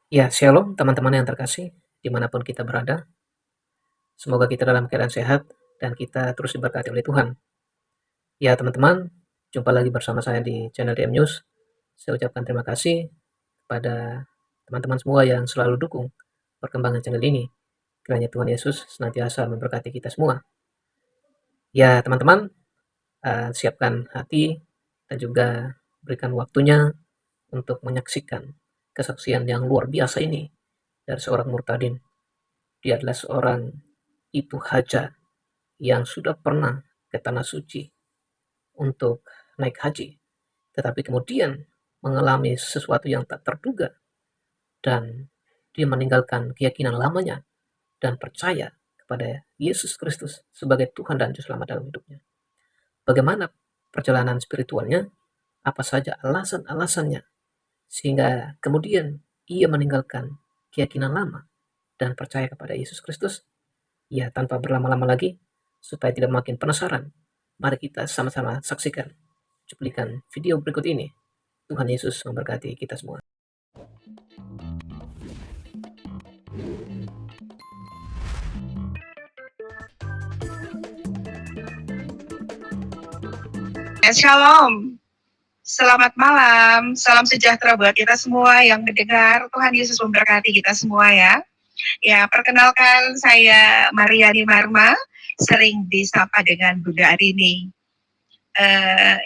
Ya, shalom teman-teman yang terkasih, dimanapun kita berada. Semoga kita dalam keadaan sehat dan kita terus diberkati oleh Tuhan. Ya, teman-teman, jumpa lagi bersama saya di channel DM News. Saya ucapkan terima kasih kepada teman-teman semua yang selalu dukung perkembangan channel ini. Kiranya Tuhan Yesus senantiasa memberkati kita semua. Ya, teman-teman, siapkan hati dan juga berikan waktunya untuk menyaksikan kesaksian yang luar biasa ini dari seorang murtadin. Dia adalah seorang ibu haja yang sudah pernah ke tanah suci untuk naik haji, tetapi kemudian mengalami sesuatu yang tak terduga dan dia meninggalkan keyakinan lamanya dan percaya kepada Yesus Kristus sebagai Tuhan dan Juru Selamat dalam hidupnya. Bagaimana perjalanan spiritualnya? Apa saja alasan-alasannya sehingga kemudian ia meninggalkan keyakinan lama dan percaya kepada Yesus Kristus? Ya, tanpa berlama-lama lagi, supaya tidak makin penasaran, mari kita sama-sama saksikan cuplikan video berikut ini. Tuhan Yesus memberkati kita semua. Shalom, selamat malam, salam sejahtera buat kita semua yang mendengar. Tuhan Yesus memberkati kita semua ya. Ya, perkenalkan saya Mariani Marma, sering disapa dengan Bunda Arini.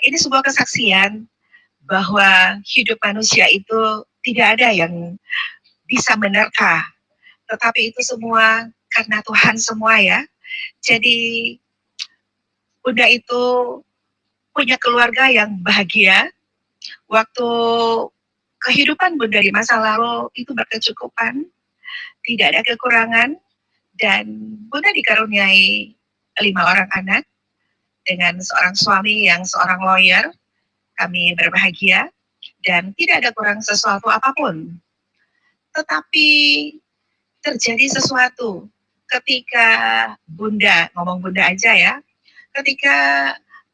Ini sebuah kesaksian bahwa hidup manusia itu tidak ada yang bisa menerka, tetapi itu semua karena Tuhan semua ya. Jadi Bunda itu punya keluarga yang bahagia. Waktu kehidupan Bunda di masa lalu itu berkecukupan, tidak ada kekurangan, dan Bunda dikaruniai 5 orang anak dengan seorang suami yang seorang lawyer. Kami berbahagia dan tidak ada kurang sesuatu apapun. Tetapi terjadi sesuatu ketika Bunda, ngomong Bunda aja ya, ketika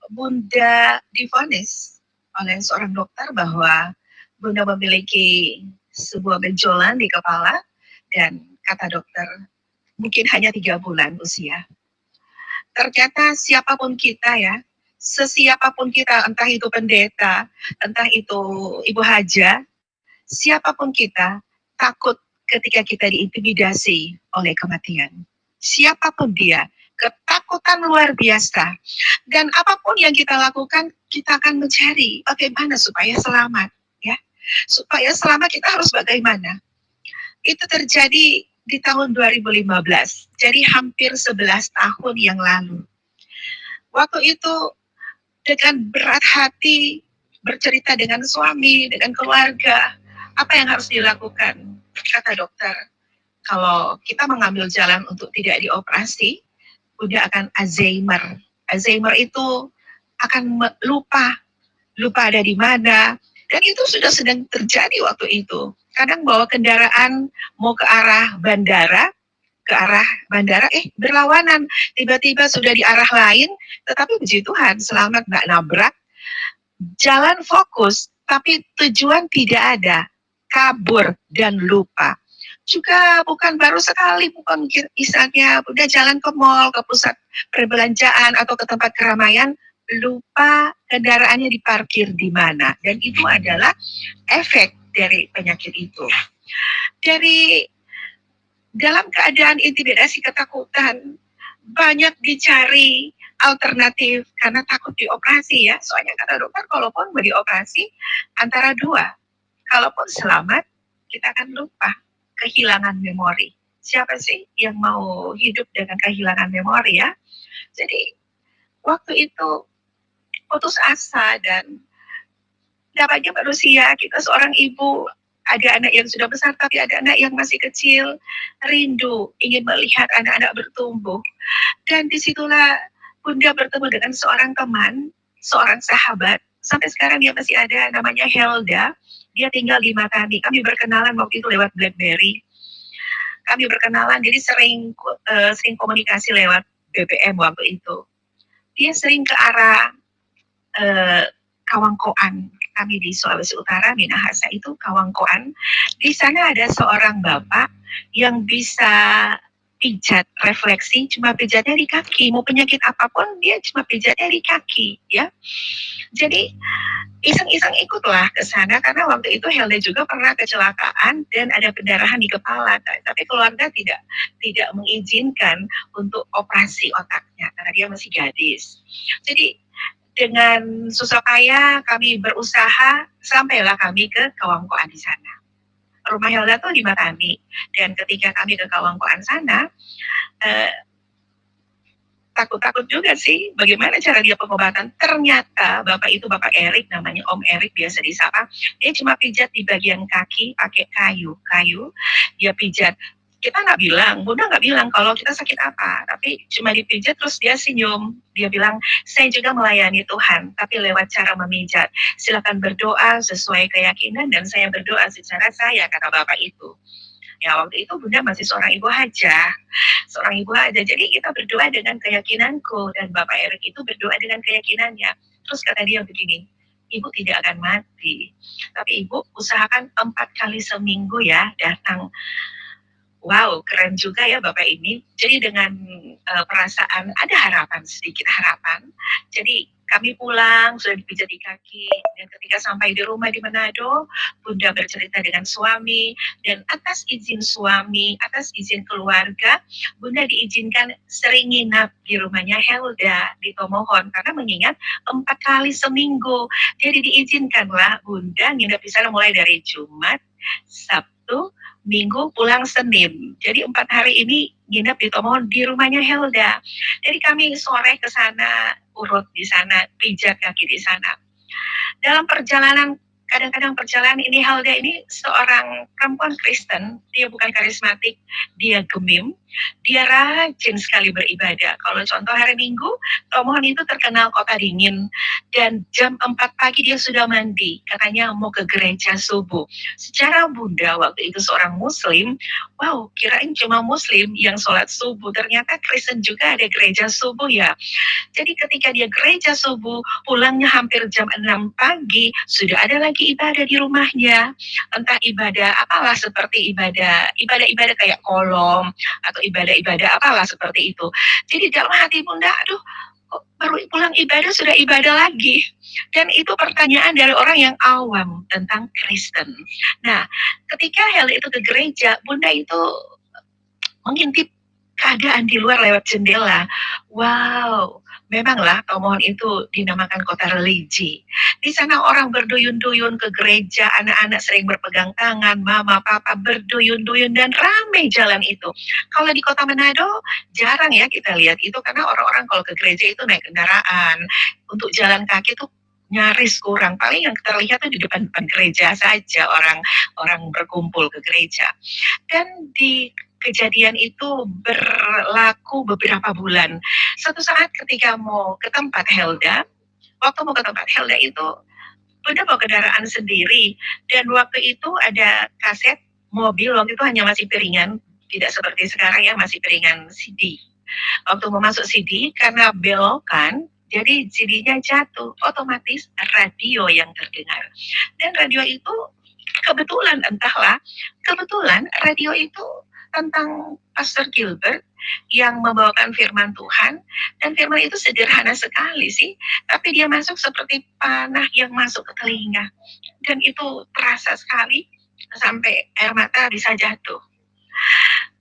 Bunda divonis oleh seorang dokter bahwa Bunda memiliki sebuah benjolan di kepala dan kata dokter mungkin hanya 3 bulan usia. Ternyata siapapun kita ya, sesiapapun kita, entah itu pendeta, entah itu ibu haja, siapapun kita takut ketika kita diintimidasi oleh kematian. Siapapun dia, ketakutan luar biasa. Dan apapun yang kita lakukan, kita akan mencari bagaimana supaya selamat, ya. Supaya selamat kita harus bagaimana? Itu terjadi di tahun 2015. Jadi hampir 11 tahun yang lalu. Waktu itu dengan berat hati bercerita dengan suami, dengan keluarga, apa yang harus dilakukan? Kata dokter, kalau kita mengambil jalan untuk tidak dioperasi, udah akan Alzheimer. Alzheimer itu akan lupa ada di mana, dan itu sudah sedang terjadi waktu itu. Kadang bawa kendaraan mau ke arah bandara, berlawanan, tiba-tiba sudah di arah lain, tetapi puji Tuhan selamat, nggak nabrak, jalan fokus, tapi tujuan tidak ada, kabur dan lupa. Juga bukan baru sekali, bukan misalnya udah jalan ke mall, ke pusat perbelanjaan atau ke tempat keramaian, lupa kendaraannya diparkir di mana. Dan itu adalah efek dari penyakit itu. Dari dalam keadaan intimidasi ketakutan, banyak dicari alternatif karena takut dioperasi ya. Soalnya kata dokter, kalaupun mau dioperasi antara dua, kalaupun selamat, kita akan lupa, kehilangan memori. Siapa sih yang mau hidup dengan kehilangan memori ya? Jadi waktu itu putus asa dan namanya manusia, kita seorang ibu, ada anak yang sudah besar tapi ada anak yang masih kecil, rindu ingin melihat anak-anak bertumbuh. Dan disitulah Bunda bertemu dengan seorang teman, seorang sahabat, sampai sekarang dia masih ada, namanya Helda. Dia tinggal di Matani. Kami berkenalan waktu itu lewat BlackBerry. Kami berkenalan, jadi sering komunikasi lewat BBM waktu itu. Dia sering ke arah Kawangkoan. kami di Sulawesi Utara, Minahasa itu Kawangkoan. Di sana ada seorang bapak yang bisa pijat refleksi, cuma pijatnya di kaki. Mau penyakit apapun dia cuma pijatnya di kaki, ya. Jadi iseng-iseng ikutlah ke sana karena waktu itu Helda juga pernah kecelakaan dan ada pendarahan di kepala, tapi keluarga tidak mengizinkan untuk operasi otaknya karena dia masih gadis. Jadi dengan susah payah kami berusaha sampailah kami ke Kawangkoan di sana. Rumah Helda tuh di Matami, dan ketika kami ke Kawangkoan sana, takut-takut juga sih bagaimana cara dia pengobatan. Ternyata bapak itu, Bapak Erik, namanya Om Erik biasa disapa, dia cuma pijat di bagian kaki pakai kayu dia pijat. Kita nggak bilang, Bunda nggak bilang kalau kita sakit apa, tapi cuma dipijat terus dia senyum. Dia bilang, saya juga melayani Tuhan, tapi lewat cara memijat. Silakan berdoa sesuai keyakinan dan saya berdoa secara saya, kata bapak itu. Ya waktu itu Bunda masih seorang ibu aja, jadi kita berdoa dengan keyakinanku dan Bapak Erik itu berdoa dengan keyakinannya. Terus kata dia begini, ibu tidak akan mati, tapi ibu usahakan 4 kali seminggu ya datang. Wow, keren juga ya Bapak ini. Jadi dengan perasaan ada harapan, sedikit harapan. Jadi kami pulang, sudah dipijat di kaki, dan ketika sampai di rumah di Manado, Bunda bercerita dengan suami, dan atas izin suami, atas izin keluarga, Bunda diizinkan sering nginap di rumahnya Helda di Tomohon, karena mengingat 4 kali seminggu. Jadi diizinkanlah Bunda nginap di sana mulai dari Jumat, Sabtu, Minggu, pulang Senin. Jadi 4 hari ini nginep di Tomohon di rumahnya Helda. Jadi kami sore ke sana, urut di sana, pijat kaki di sana. Dalam perjalanan, kadang-kadang perjalanan ini Helda ini seorang perempuan Kristen, dia bukan karismatik, dia gemim, dia rajin sekali beribadah. Kalau contoh hari Minggu, Tomohon itu terkenal kota dingin, dan jam 4 pagi dia sudah mandi, katanya mau ke gereja subuh. Secara Bunda waktu itu seorang Muslim, wow, kirain cuma Muslim yang sholat subuh, ternyata Kristen juga ada gereja subuh ya. Jadi ketika dia gereja subuh, pulangnya hampir jam 6 pagi, sudah ada lagi ibadah di rumahnya. Entah ibadah apalah, seperti ibadah kayak kolom, atau ibadah-ibadah apalah seperti itu. Jadi dalam hati Bunda, aduh, kok baru pulang ibadah sudah ibadah lagi. Dan itu pertanyaan dari orang yang awam tentang Kristen. Nah, ketika Hel itu ke gereja, Bunda itu mengintip keadaan di luar lewat jendela. Wow, memanglah Tomohon itu dinamakan kota religi. Di sana orang berduyun-duyun ke gereja, anak-anak sering berpegang tangan, mama, papa berduyun-duyun, dan ramai jalan itu. Kalau di kota Manado, jarang ya kita lihat itu, karena orang-orang kalau ke gereja itu naik kendaraan. Untuk jalan kaki tuh nyaris kurang. Paling yang terlihat tuh di depan-depan gereja saja orang berkumpul ke gereja. Dan di kejadian itu berlaku beberapa bulan. Suatu saat ketika mau ke tempat Helda, waktu mau ke tempat Helda itu Bunda bawa kendaraan sendiri, dan waktu itu ada kaset mobil, waktu itu hanya masih piringan, tidak seperti sekarang ya masih piringan CD. Waktu mau masuk CD, karena belokan, jadi CD-nya jatuh, otomatis radio yang terdengar. Dan radio itu kebetulan, entahlah, kebetulan radio itu tentang Pastor Gilbert yang membawakan firman Tuhan, dan firman itu sederhana sekali sih, tapi dia masuk seperti panah yang masuk ke telinga, dan itu terasa sekali sampai air mata bisa jatuh.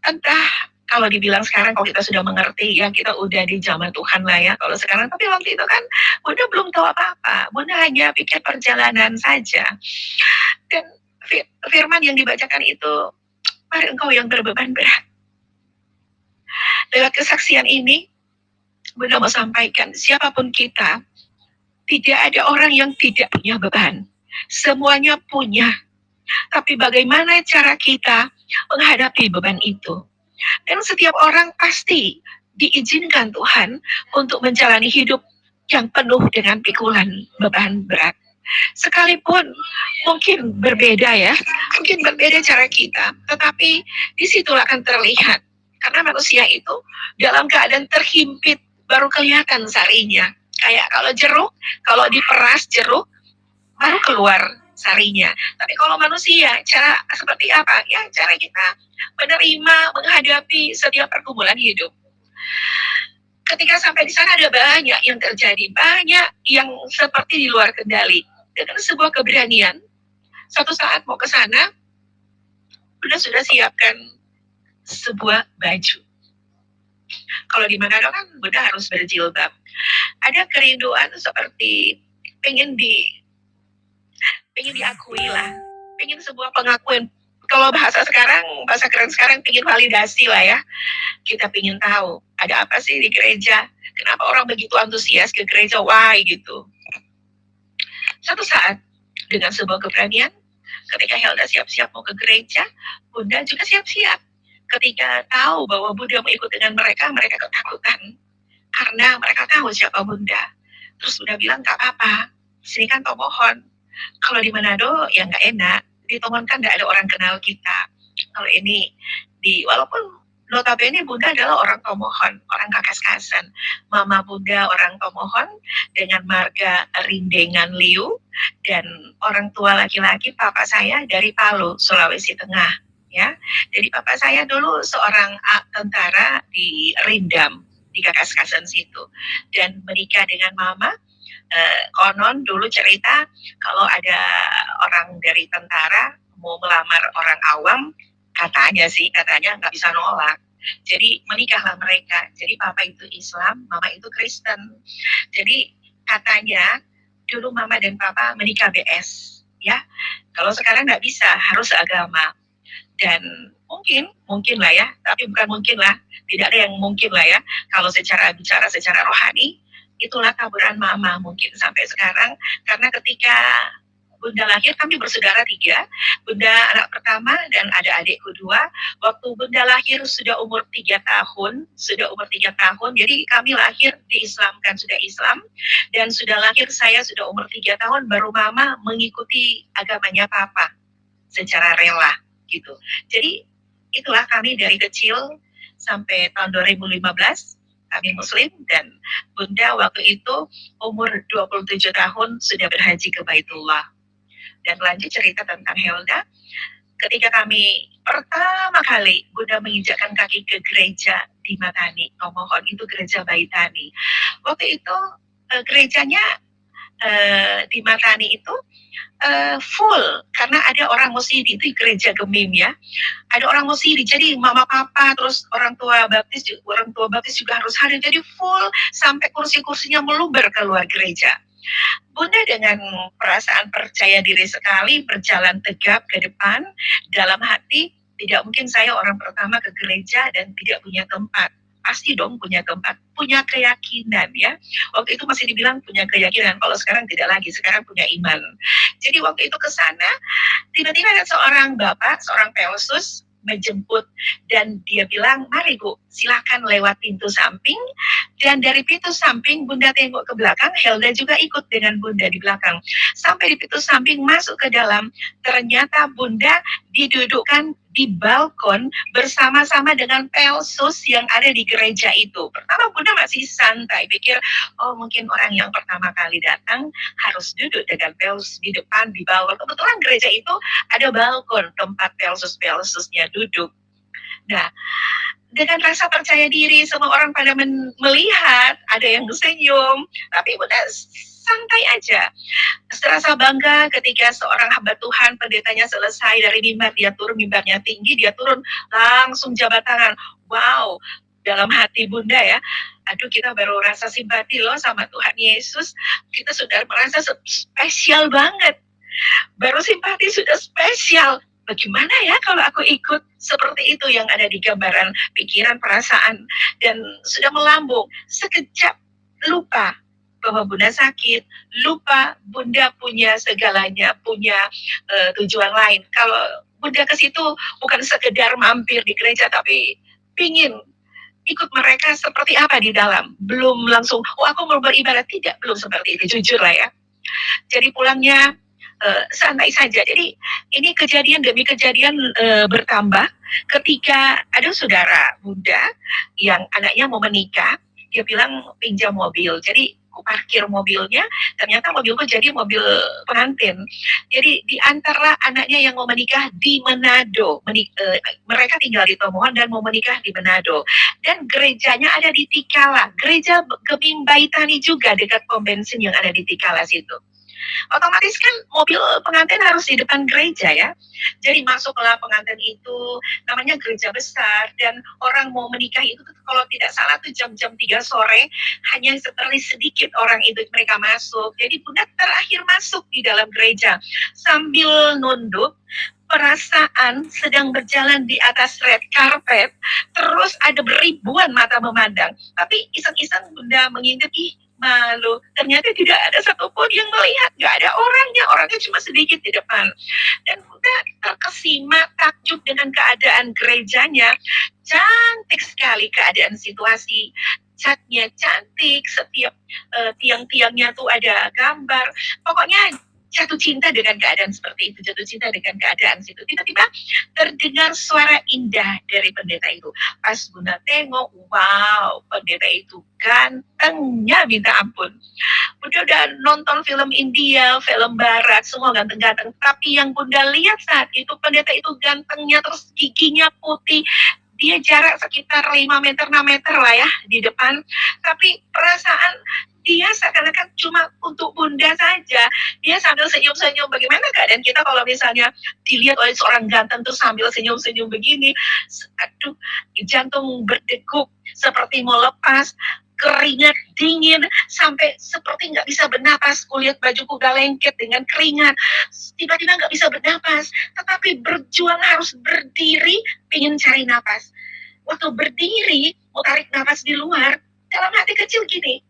Entah kalau dibilang sekarang, kalau kita sudah mengerti ya, kita udah di zaman Tuhan lah ya kalau sekarang, tapi waktu itu kan Bunda belum tahu apa-apa, Bunda hanya pikir perjalanan saja. Dan firman yang dibacakan itu, mari engkau yang berbeban berat. Lewat kesaksian ini, Bunda mau sampaikan, siapapun kita, tidak ada orang yang tidak punya beban. Semuanya punya. Tapi bagaimana cara kita menghadapi beban itu? Dan setiap orang pasti diizinkan Tuhan untuk menjalani hidup yang penuh dengan pikulan beban berat. Sekalipun mungkin berbeda ya, mungkin berbeda cara kita, tetapi disitulah akan terlihat. Karena manusia itu dalam keadaan terhimpit baru kelihatan sarinya. Kayak kalau jeruk, kalau diperas jeruk, baru keluar sarinya. Tapi kalau manusia, cara seperti apa? Ya, cara kita menerima, menghadapi setiap pergumulan hidup. Ketika sampai di sana ada banyak yang terjadi, banyak yang seperti di luar kendali. Dengan sebuah keberanian, satu saat mau ke sana, sudah siapkan sebuah baju. Kalau di Manado kan Bunda harus berjilbab. Ada kerinduan seperti pengen diakui lah, pengen sebuah pengakuan. Kalau bahasa sekarang, bahasa keren sekarang, pengen validasi lah ya. Kita pengen tahu ada apa sih di gereja, kenapa orang begitu antusias ke gereja, why gitu. Satu saat dengan sebuah keberanian, ketika Helda siap-siap mau ke gereja, Bunda juga siap-siap. Ketika tahu bahwa Bunda mau ikut dengan mereka, mereka ketakutan karena mereka tahu siapa Bunda. Terus Bunda bilang, gak apa-apa, sini kan Tomohon. Kalau di Manado ya nggak enak, di Tomohon kan nggak ada orang kenal kita. Kalau ini walaupun notabene Bunda adalah orang Tomohon, orang Kakaskasan. Mama Bunda orang Tomohon dengan marga Rindengan Liu, dan orang tua laki-laki papa saya dari Palu, Sulawesi Tengah. Ya, jadi papa saya dulu seorang tentara di Rindam di Kakaskasan situ, dan menikah dengan mama. Konon dulu cerita kalau ada orang dari tentara mau melamar orang awam, katanya nggak bisa nolak. Jadi menikahlah mereka. Jadi papa itu Islam, mama itu Kristen. Jadi katanya dulu mama dan papa menikah BS, ya. Kalau sekarang nggak bisa, harus seagama. Dan mungkin lah ya, tapi bukan mungkin lah, tidak ada yang mungkin lah ya. Kalau bicara secara rohani, itulah taburan mama mungkin sampai sekarang. Karena ketika Bunda lahir, kami bersaudara 3, Bunda anak pertama dan ada adikku 2. Waktu Bunda lahir sudah umur 3 tahun, jadi kami lahir diislamkan, sudah Islam, dan sudah lahir saya sudah umur 3 tahun, baru mama mengikuti agamanya papa secara rela gitu. Jadi itulah kami dari kecil sampai tahun 2015 kami Muslim, dan Bunda waktu itu umur 27 tahun sudah berhaji ke Baitullah. Dan lanjut cerita tentang Helda, ketika kami pertama kali Bunda menginjakkan kaki ke gereja di Matani, Tomohon, itu gereja Baitani. Waktu itu gerejanya di Matani itu full, karena ada orang Musidi, itu gereja Gemim ya. Ada orang Musidi, jadi mama papa, terus orang tua baptis juga harus hadir, jadi full sampai kursi-kursinya meluber keluar gereja. Bunda dengan perasaan percaya diri sekali berjalan tegap ke depan, dalam hati tidak mungkin saya orang pertama ke gereja dan tidak punya tempat. Pasti dong punya tempat, punya keyakinan ya. Waktu itu masih dibilang punya keyakinan, kalau sekarang tidak lagi, sekarang punya iman. Jadi waktu itu ke sana, tiba-tiba ada seorang bapak, seorang pelsus menjemput, dan dia bilang, mari Bu, silakan lewat pintu samping. Dan dari pintu samping Bunda tengok ke belakang, Helda juga ikut dengan Bunda di belakang. Sampai di pintu samping masuk ke dalam, ternyata Bunda didudukkan di balkon bersama-sama dengan pelsus yang ada di gereja itu. Pertama Bunda masih santai, pikir oh mungkin orang yang pertama kali datang harus duduk dengan pelsus di depan di balkon. Kebetulan gereja itu ada balkon tempat pelsus-pelsusnya duduk. Nah, dengan rasa percaya diri, semua orang pada melihat, ada yang senyum, tapi Bunda santai aja. Serasa bangga ketika seorang hamba Tuhan, pendetanya selesai dari mimbar, dia turun, mimbarnya tinggi, dia turun, langsung jabat tangan. Wow, dalam hati Bunda ya, aduh kita baru rasa simpati loh sama Tuhan Yesus, kita sudah merasa spesial banget. Baru simpati sudah spesial. Bagaimana ya kalau aku ikut seperti itu yang ada di gambaran pikiran, perasaan, dan sudah melambung. Sekejap lupa bahwa Bunda sakit, lupa Bunda punya segalanya, punya tujuan lain. Kalau Bunda ke situ bukan sekedar mampir di gereja, tapi pingin ikut mereka seperti apa di dalam. Belum langsung, oh aku mau beribadah, tidak, belum seperti itu, jujur lah ya. Jadi pulangnya santai saja. Jadi ini kejadian demi kejadian bertambah ketika ada saudara Bunda yang anaknya mau menikah. Dia bilang pinjam mobil. Jadi aku parkir mobilnya, ternyata mobilku jadi mobil pengantin. Jadi diantarlah anaknya yang mau menikah di Manado. Mereka tinggal di Tomohon dan mau menikah di Manado. Dan gerejanya ada di Tikala. Gereja Gemim Baitani juga dekat pom bensin yang ada di Tikala situ. Otomatis kan mobil pengantin harus di depan gereja ya. Jadi masuklah pengantin itu, namanya gereja besar, dan orang mau menikah itu kalau tidak salah tuh jam-jam 3 sore, hanya seperti sedikit orang itu mereka masuk. Jadi Bunda terakhir masuk di dalam gereja sambil nunduk, perasaan sedang berjalan di atas red carpet, terus ada beribuan mata memandang. Tapi iseng-iseng Bunda mengintip, malu. Ternyata tidak ada satupun yang melihat, nggak ada orangnya cuma sedikit di depan. Dan Bunda terkesima, takjub dengan keadaan gerejanya. Cantik sekali keadaan situasi. Catnya cantik, setiap tiang-tiangnya tuh ada gambar. Pokoknya jatuh cinta dengan keadaan seperti itu, jatuh cinta dengan keadaan situ. Tiba-tiba terdengar suara indah dari pendeta itu. Pas Bunda tengok, wow, pendeta itu gantengnya minta ampun. Bunda udah nonton film India, film Barat, semua ganteng-ganteng. Tapi yang Bunda lihat saat itu, pendeta itu gantengnya, terus giginya putih, dia jarak sekitar 5 meter, 6 meter lah ya di depan. Tapi perasaan dia seakan-akan cuma untuk Bunda saja. Dia sambil senyum-senyum. Bagaimana keadaan kita kalau misalnya dilihat oleh seorang ganteng terus sambil senyum-senyum begini? Aduh, jantung berdegup seperti mau lepas, keringat dingin sampai seperti nggak bisa bernapas. Kulihat bajuku udah lengket dengan keringat, tiba-tiba nggak bisa bernapas, tetapi berjuang harus berdiri, ingin cari napas. Waktu berdiri mau tarik napas di luar, dalam hati kecil gini,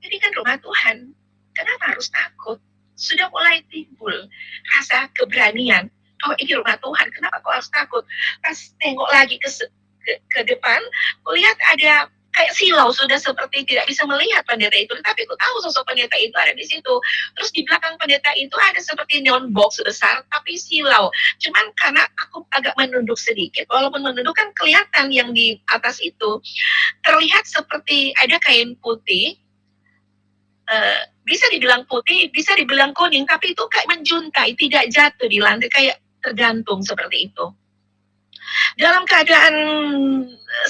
ini kan rumah Tuhan, kenapa harus takut? Sudah mulai timbul rasa keberanian. Oh, ini rumah Tuhan, kenapa kau harus takut? Pas tengok lagi ke depan, kulihat ada kayak silau, sudah seperti tidak bisa melihat pendeta itu, tapi aku tahu sosok pendeta itu ada di situ. Terus di belakang pendeta itu ada seperti neon box besar, tapi silau. Cuman karena aku agak menunduk sedikit, walaupun menunduk kan kelihatan yang di atas itu, terlihat seperti ada kain putih, bisa dibilang putih, bisa dibilang kuning, tapi itu kayak menjuntai, tidak jatuh di lantai, kayak tergantung seperti itu. Dalam keadaan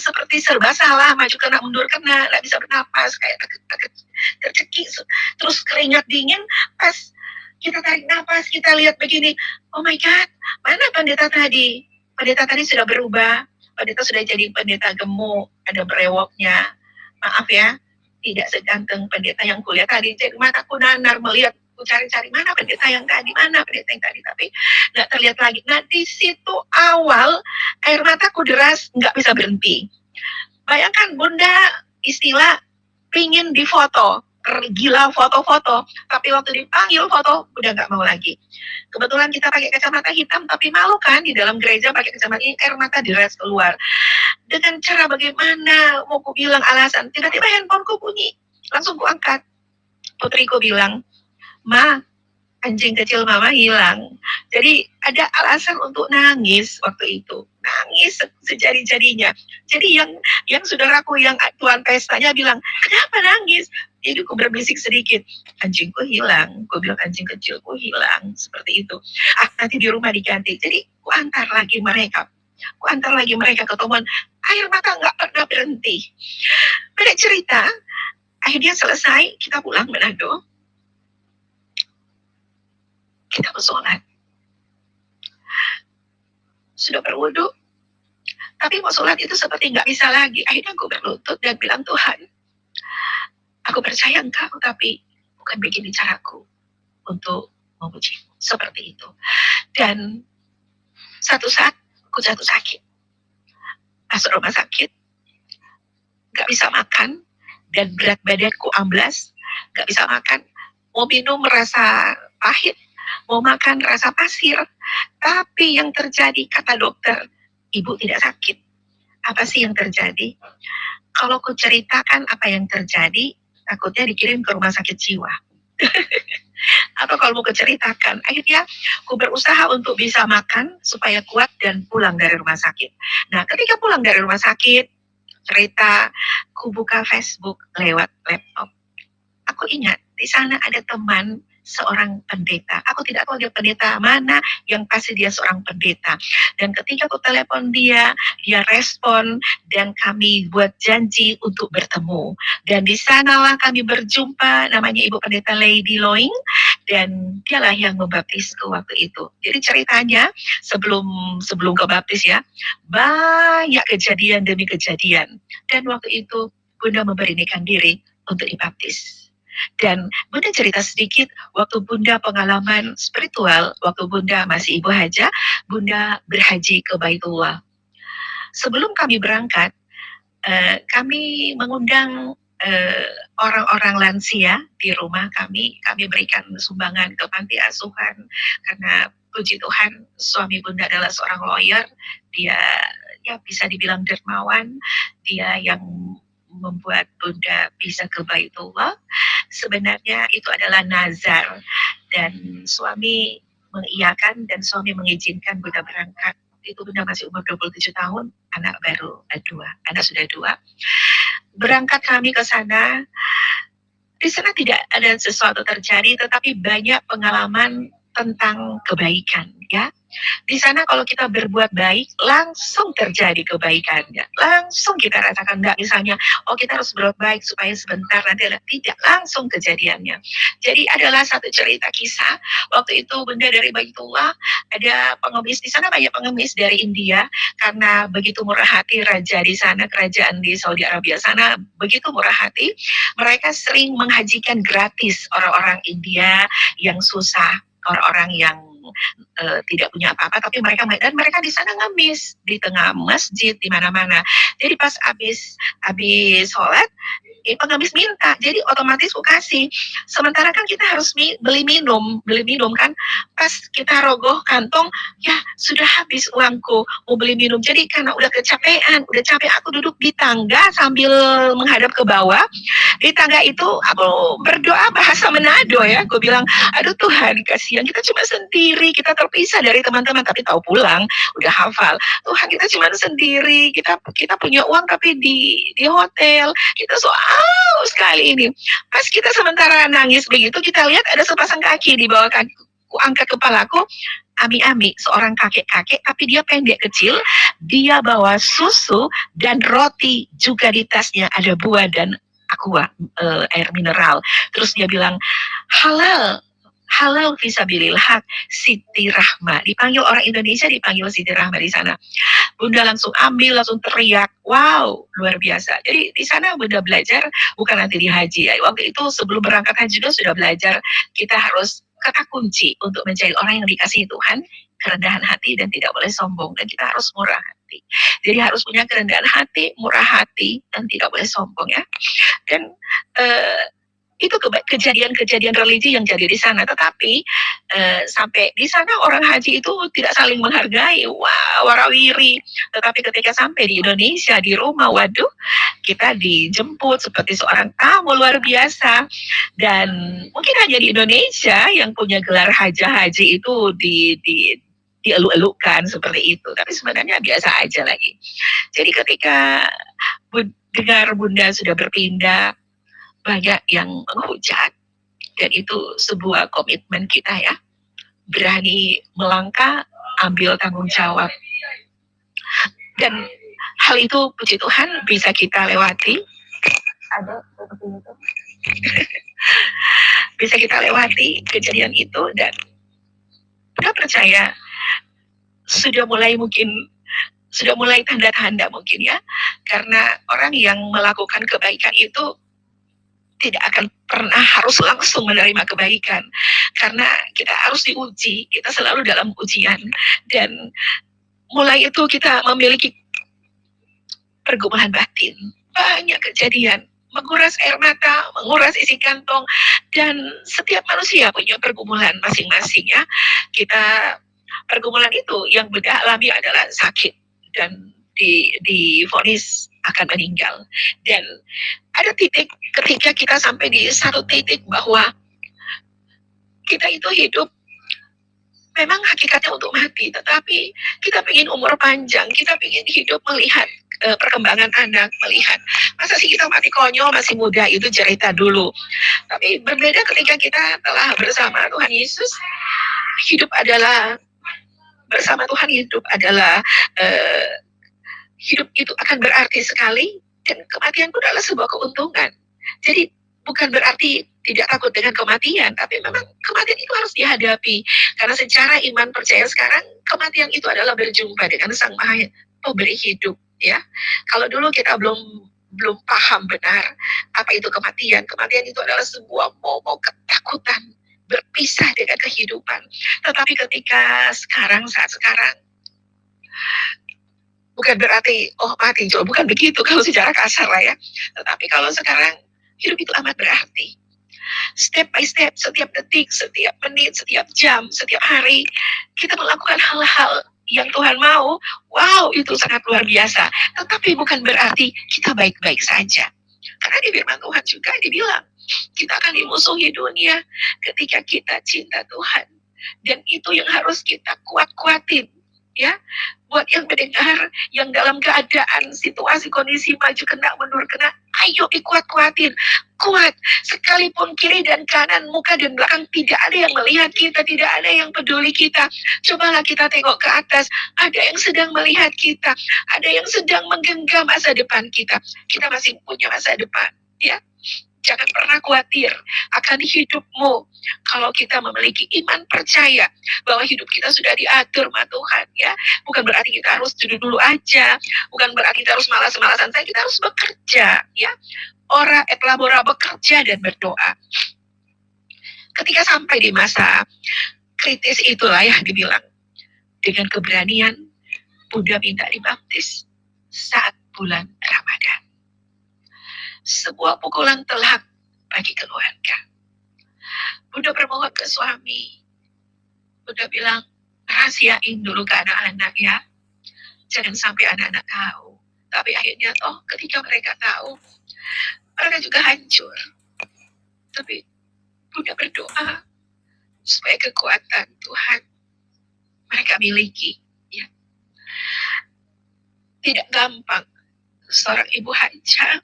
seperti serba salah, maju kena, mundur kena, nggak bisa bernapas, kayak tercekik, terus keringat dingin. Pas kita tarik napas, kita lihat begini, oh my God, mana pendeta tadi? Pendeta tadi sudah berubah, pendeta sudah jadi pendeta gemuk, ada brewoknya. Maaf ya, tidak seganteng pendeta yang kuliah tadi. Jadi mataku nanar melihat, aku cari-cari mana pendeta yang tadi, tapi nggak terlihat lagi. Nah di situ awal air mataku deras, nggak bisa berhenti. Bayangkan Bunda istilah pingin difoto, gila foto-foto, tapi waktu dipanggil foto udah nggak mau lagi. Kebetulan kita pakai kacamata hitam, tapi malu kan di dalam gereja pakai kacamata ini, air mata deras keluar. Dengan cara bagaimana mau ku bilang alasan, tiba-tiba handphoneku bunyi, langsung ku angkat. Putriku bilang, Ma, anjing kecil mama hilang. Jadi ada alasan untuk nangis waktu itu, nangis sejadi-jadinya. Jadi yang saudaraku yang tuan pestanya bilang, kenapa nangis? Jadi aku berbisik sedikit, anjingku hilang. Aku bilang anjing kecilku hilang, seperti itu. Nanti di rumah diganti. Jadi aku antar lagi mereka. Ke teman. Air mata nggak pernah berhenti. Pendek cerita, akhirnya selesai, kita pulang Manado. Kita bersolat. Sudah berwudu, tapi mau sholat itu seperti nggak bisa lagi. Akhirnya aku berlutut dan bilang, Tuhan, aku percaya Engkau, tapi bukan begini caraku untuk memuji. Seperti itu. Dan satu saat aku jatuh sakit. Masuk rumah sakit, nggak bisa makan, dan berat badanku amblas, nggak bisa makan. Mau minum merasa pahit, mau makan rasa pasir. Tapi yang terjadi, kata dokter, ibu tidak sakit. Apa sih yang terjadi? Kalau ku ceritakan apa yang terjadi, takutnya dikirim ke rumah sakit jiwa. Atau kalau mau kuceritakan, akhirnya aku berusaha untuk bisa makan supaya kuat dan pulang dari rumah sakit. Nah, ketika pulang dari rumah sakit, Cerita, ku buka Facebook lewat laptop. Aku ingat di sana ada teman seorang pendeta. Aku tidak tahu dia pendeta mana, yang pasti dia seorang pendeta. Dan ketika aku telepon dia, dia respon dan kami buat janji untuk bertemu. Dan di sanalah kami berjumpa, namanya Ibu Pendeta Lady Loing, dan dialah yang membaptisku waktu itu. Jadi ceritanya sebelum sebelum kebaptis ya, banyak kejadian demi kejadian. Dan waktu itu Bunda memberanikan diri untuk dibaptis. Dan Bunda cerita sedikit, waktu Bunda pengalaman spiritual, waktu Bunda masih Ibu Haja, Bunda berhaji ke Baitullah. Sebelum kami berangkat, kami mengundang orang-orang lansia di rumah kami berikan sumbangan ke panti asuhan, karena puji Tuhan suami Bunda adalah seorang lawyer, dia ya bisa dibilang dermawan, dia yang membuat Bunda bisa ke Baitullah. Sebenarnya itu adalah nazar, dan suami mengiyakan dan suami mengizinkan Bunda berangkat. Itu Bunda masih umur 27 tahun, anak baru dua, anak sudah dua. Berangkat kami ke sana, di sana tidak ada sesuatu terjadi, tetapi banyak pengalaman tentang kebaikan, ya. Di sana kalau kita berbuat baik, langsung terjadi kebaikannya. Langsung kita rasakan, enggak misalnya, oh kita harus berbuat baik supaya sebentar nanti ada. Tidak, langsung kejadiannya. Jadi adalah satu cerita kisah, waktu itu Bunda dari Baitullah, ada pengemis di sana, banyak pengemis dari India, karena begitu murah hati raja di sana, kerajaan di Saudi Arabia sana, begitu murah hati, mereka sering menghajikan gratis orang-orang India yang susah, orang-orang yang tidak punya apa-apa, tapi mereka di sana ngemis di tengah masjid di mana-mana. Jadi pas habis sholat, pengemis minta, jadi otomatis aku kasih. Sementara kan kita harus beli minum kan. Pas kita rogoh kantong, ya sudah habis uangku mau beli minum. Jadi karena udah kecapean, udah capek, aku duduk di tangga sambil menghadap ke bawah. Di tangga itu aku berdoa bahasa Manado ya. Gue bilang, aduh Tuhan, kasihan kita cuma sendiri, kita terpisah dari teman-teman, tapi tahu pulang, udah hafal. Tuhan, kita cuma sendiri, kita punya uang tapi di hotel, kita sekali ini. Pas kita sementara nangis begitu, kita lihat ada sepasang kaki di bawah kaki. Ku angkat kepalaku, Ami-Ami, seorang kakek-kakek, tapi dia pendek kecil, dia bawa susu dan roti, juga di tasnya ada buah dan aqua, air mineral. Terus dia bilang, halal, halal fisabilillah, Siti Rahma. Dipanggil orang Indonesia, dipanggil Siti Rahma di sana. Bunda langsung ambil, langsung teriak, wow, luar biasa. Jadi di sana Bunda belajar, bukan nanti di haji ya. Waktu itu sebelum berangkat haji juga sudah belajar, kita harus kata kunci untuk menjadi orang yang dikasihi Tuhan, kerendahan hati dan tidak boleh sombong, dan kita harus murah hati. Jadi harus punya kerendahan hati, murah hati, dan tidak boleh sombong ya. Dan itu kejadian-kejadian religi yang jadi di sana. Tetapi sampai di sana orang haji itu tidak saling menghargai, wah warawiri. Tetapi ketika sampai di Indonesia, di rumah, waduh, kita dijemput seperti seorang tamu luar biasa. Dan mungkin hanya di Indonesia yang punya gelar haji itu dieluk-elukan seperti itu. Tapi sebenarnya biasa aja lagi. Jadi ketika dengar Bunda sudah berpindah, banyak yang menghujat, dan itu sebuah komitmen kita ya, berani melangkah, ambil tanggung jawab, dan hal itu puji Tuhan bisa kita lewati. Ada seperti itu. Bisa kita lewati kejadian itu, dan kita percaya sudah mulai tanda-tanda mungkin ya, karena orang yang melakukan kebaikan itu tidak akan pernah harus langsung menerima kebaikan, karena kita harus diuji, kita selalu dalam ujian, dan mulai itu kita memiliki pergumulan batin, banyak kejadian, menguras air mata, menguras isi kantong, dan setiap manusia punya pergumulan masing-masing ya. Kita pergumulan itu yang Bunda alami adalah sakit, dan divonis akan meninggal, dan ada titik ketika kita sampai di satu titik bahwa kita itu hidup memang hakikatnya untuk mati, tetapi kita ingin umur panjang, kita ingin hidup melihat perkembangan anak, melihat masa sih kita mati konyol masih muda, itu cerita dulu. Tapi berbeda ketika kita telah bersama Tuhan Yesus. Hidup adalah bersama Tuhan, hidup adalah hidup itu akan berarti sekali, dan kematian pun adalah sebuah keuntungan. Jadi bukan berarti tidak takut dengan kematian, tapi memang kematian itu harus dihadapi. Karena secara iman percaya sekarang, kematian itu adalah berjumpa dengan Sang Maha Pemberi hidup. Ya, kalau dulu kita belum paham benar apa itu kematian. Kematian itu adalah sebuah momok ketakutan, berpisah dengan kehidupan. Tetapi ketika sekarang, saat sekarang, bukan berarti mati, bukan begitu kalau secara kasar lah ya. Tetapi kalau sekarang, hidup itu amat berarti. Step by step, setiap detik, setiap menit, setiap jam, setiap hari, kita melakukan hal-hal yang Tuhan mau. Wow, itu sangat luar biasa. Tetapi bukan berarti kita baik-baik saja. Karena di firman Tuhan juga dibilang, kita akan dimusuhi dunia ketika kita cinta Tuhan. Dan itu yang harus kita kuat-kuatin. Ya, buat yang mendengar, yang dalam keadaan situasi kondisi maju kena mundur kena, ayo dikuat-kuatin, kuat. Sekalipun kiri dan kanan, muka dan belakang tidak ada yang melihat kita, tidak ada yang peduli kita, cobalah kita tengok ke atas, ada yang sedang melihat kita, ada yang sedang menggenggam masa depan kita. Kita masih punya masa depan, ya. Jangan pernah khawatir akan hidupmu. Kalau kita memiliki iman percaya bahwa hidup kita sudah diatur sama Tuhan, ya. Bukan berarti kita harus duduk dulu aja. Bukan berarti kita harus malas-malasan saja. Kita harus bekerja, ya. Ora et labora, bekerja dan berdoa. Ketika sampai di masa kritis itulah ya dibilang, dengan keberanian Bunda minta dibaptis saat bulan Ramadan. Sebuah pukulan telak bagi keluarga. Bunda bermohon ke suami. Bunda bilang, rahasiain dulu ke anak-anak ya. Jangan sampai anak-anak tahu. Tapi akhirnya ketika mereka tahu, mereka juga hancur. Tapi Bunda berdoa supaya kekuatan Tuhan mereka miliki. Ya. Tidak gampang seorang ibu hajah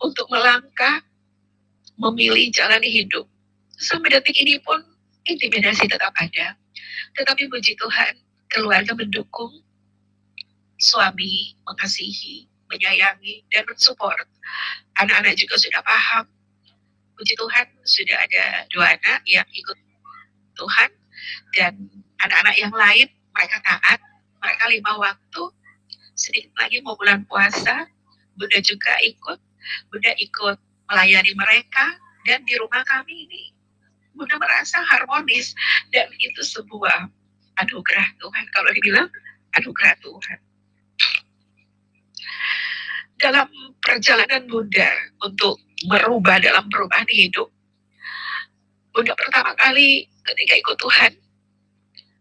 untuk melangkah, memilih jalan hidup. Sampai detik ini pun intimidasi tetap ada. Tetapi puji Tuhan, keluarga mendukung, suami mengasihi, menyayangi, dan mensupport. Anak-anak juga sudah paham. Puji Tuhan, sudah ada 2 anak yang ikut Tuhan, dan anak-anak yang lain, mereka taat, mereka 5 waktu. Sedikit lagi mau bulan puasa, Bunda juga ikut. Bunda ikut melayani mereka, dan di rumah kami ini Bunda merasa harmonis, dan itu sebuah anugerah Tuhan. Kalau dibilang anugerah Tuhan. Dalam perjalanan Bunda untuk merubah dalam perubahan hidup, Bunda pertama kali ketika ikut Tuhan,